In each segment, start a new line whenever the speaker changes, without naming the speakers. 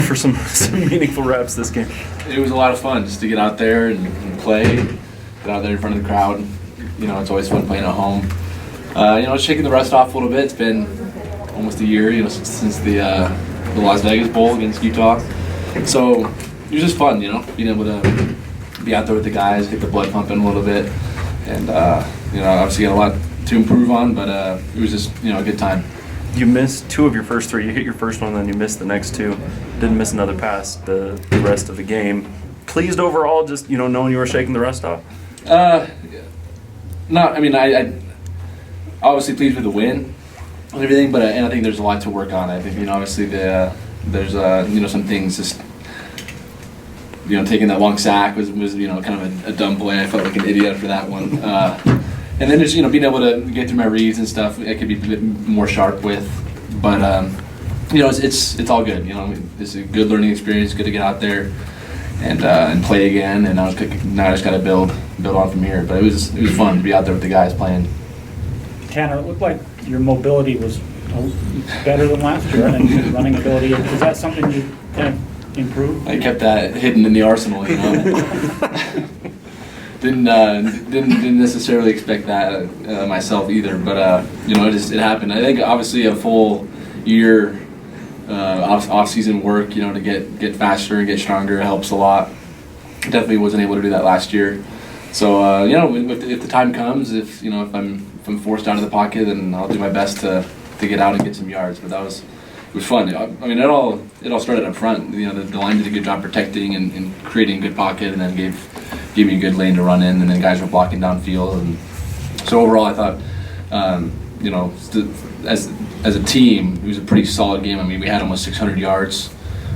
for some meaningful reps this game?
It was a lot of fun just to get out there and play, get out there in front of the crowd. It's always fun playing at home. Shaking the rust off a little bit. It's been almost a year, since the Las Vegas Bowl against Utah. So it was just fun, being able to be out there with the guys, get the blood pumping a little bit, and obviously got a lot to improve on, but it was just a good time.
You missed 2 of your first 3. You hit your first one, then you missed the next 2. Didn't miss another pass the rest of the game. Pleased overall, just knowing you were shaking the rust off.
I obviously pleased with the win and everything, but and I think there's a lot to work on. I think obviously there's some things just taking that long sack was kind of a dumb play. I felt like an idiot after that one. And then just being able to get through my reads and stuff, I could be a bit more sharp with. But it's all good. It's a good learning experience. Good to get out there and play again. And now I just got to build on from here. But it was fun to be out there with the guys playing.
Tanner, it looked like your mobility was better than last year, and your running ability. Is that something you kind of improved?
I kept that hidden in the arsenal. Didn't necessarily expect that myself either, but it happened. I think obviously a full year off-season work, to get faster and get stronger helps a lot. Definitely wasn't able to do that last year. So if the time comes, if I'm forced out of the pocket, then I'll do my best to get out and get some yards. But it was fun. It all started up front. The line did a good job protecting and creating a good pocket, and then gave me a good lane to run in, and then guys were blocking downfield. And so overall, I thought, as a team, it was a pretty solid game. We had almost 600 yards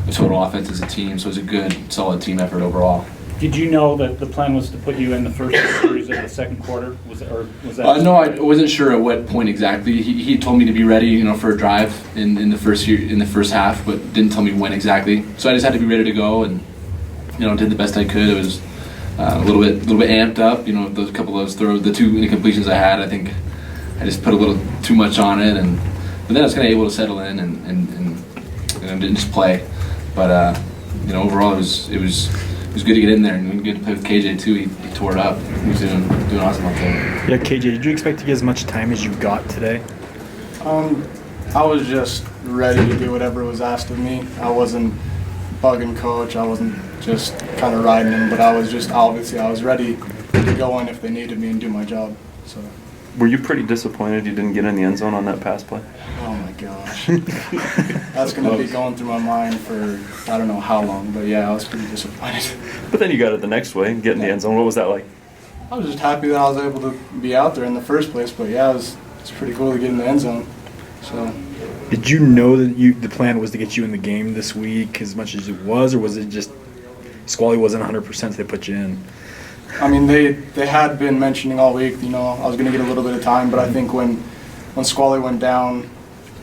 of total offense as a team, so it was a good, solid team effort overall.
Did you know that the plan was to put you in the first series of the second quarter? Was that?
No, I wasn't sure at what point exactly. He told me to be ready, for a drive in the first half, but didn't tell me when exactly. So I just had to be ready to go, and did the best I could. It was a little bit amped up, those couple of those throws, the 2 incompletions I had. I think I just put a little too much on it, but then I was kind of able to settle in and didn't just play. But overall, it was good to get in there and good to play with KJ too. He tore it up. He was doing awesome out there.
Yeah, KJ, did you expect to get as much time as you got today?
I was just ready to do whatever was asked of me. I wasn't bugging coach. I wasn't just kind of riding him, but I was ready to go in if they needed me and do my job. So.
Were you pretty disappointed you didn't get in the end zone on that pass play?
Oh my gosh. That's going to be going through my mind for I don't know how long, but yeah, I was pretty disappointed.
But then you got it the next way and get in the end zone. What was that like?
I was just happy that I was able to be out there in the first place, but yeah, it's pretty cool to get in the end zone. So.
Did you know that the plan was to get you in the game this week as much as it was, or was it just Squally wasn't 100% so they put you in?
They had been mentioning all week, I was going to get a little bit of time, but I think when Squally went down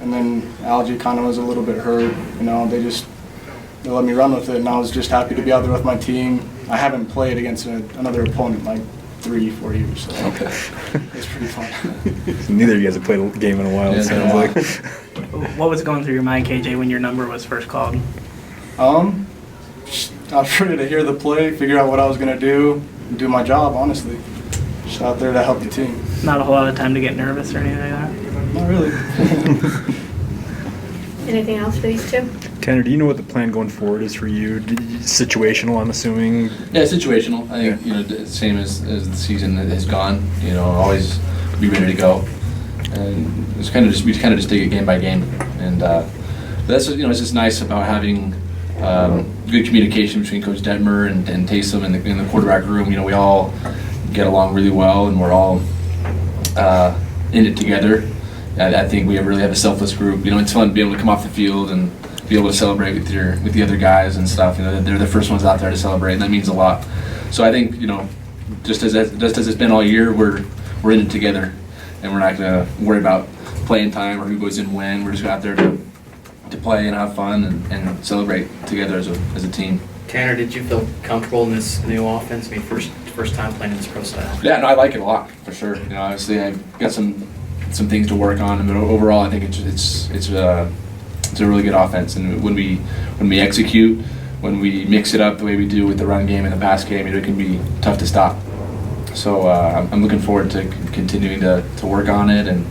and then Algie kind of was a little bit hurt, they let me run with it, and I was just happy to be out there with my team. I haven't played against another opponent like 3-4 years, so it's pretty fun.
So neither of you guys have played a game in a while, it sounds like.
What was going through your mind, KJ, when your number was first called?
I was ready to hear the play, figure out what I was going to do, and do my job, honestly. Just out there to help the team.
Not a whole lot of time to get nervous or anything like that?
Not really.
Anything else for these 2?
Tanner, do you know what the plan going forward is for you? Situational, I'm assuming?
Yeah, situational. I think, same as the season has gone, always be ready to go. And we kind of just take it game by game. And that's, it's just nice about having good communication between Coach Detmer and Taysom in the quarterback room. We all get along really well, and we're all in it together. I think we really have a selfless group. It's fun to be able to come off the field and be able to celebrate with the other guys and stuff. They're the first ones out there to celebrate, and that means a lot. So I think just as it's been all year, we're in it together, and we're not going to worry about playing time or who goes in when. We're just out there to play and have fun and celebrate together as a team.
Tanner, did you feel comfortable in this new offense? First time playing in this pro style.
Yeah, no, I like it a lot for sure. Obviously I've got some things to work on, but overall I think it's a it's a really good offense, and when we execute, when we mix it up the way we do with the run game and the pass game, it can be tough to stop. So I'm looking forward to continuing to work on it and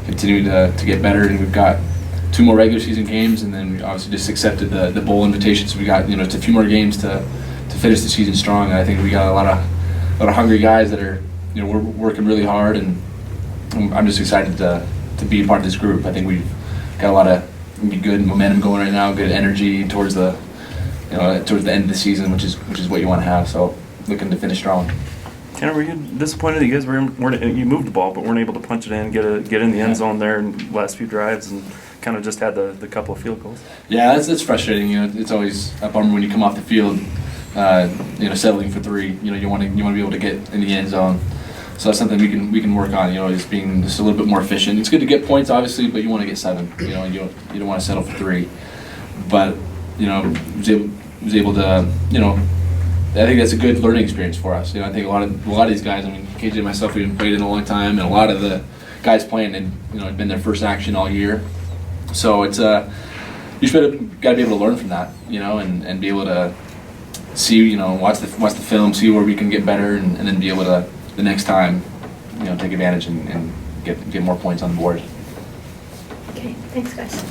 continuing to get better. And we've got 2 more regular season games, and then we obviously just accepted the bowl invitation. So we got it's a few more games to finish the season strong. And I think we got a lot of hungry guys that are we're working really hard, and I'm just excited to be a part of this group. I think we've got a lot of good momentum going right now, good energy towards the towards the end of the season, which is what you want to have. So looking to finish strong.
Tanner, were you disappointed that you guys weren't you moved the ball but weren't able to punch it in, get in the end zone there in the last few drives, and kind of just had the couple of field goals?
Yeah, that's frustrating. It's always a bummer when you come off the field, settling for 3. You want to be able to get in the end zone. So that's something we can work on. Is being just a little bit more efficient. It's good to get points, obviously, but you want to get 7. You don't want to settle for 3. But was able to I think that's a good learning experience for us. I think a lot of these guys. I mean, KJ and myself, we haven't played in a long time, and a lot of the guys playing and it's been their first action all year. So it's you just got to be able to learn from that, and be able to see, watch the film, see where we can get better, and then be able to the next time, take advantage and get more points on the board.
Okay, thanks guys.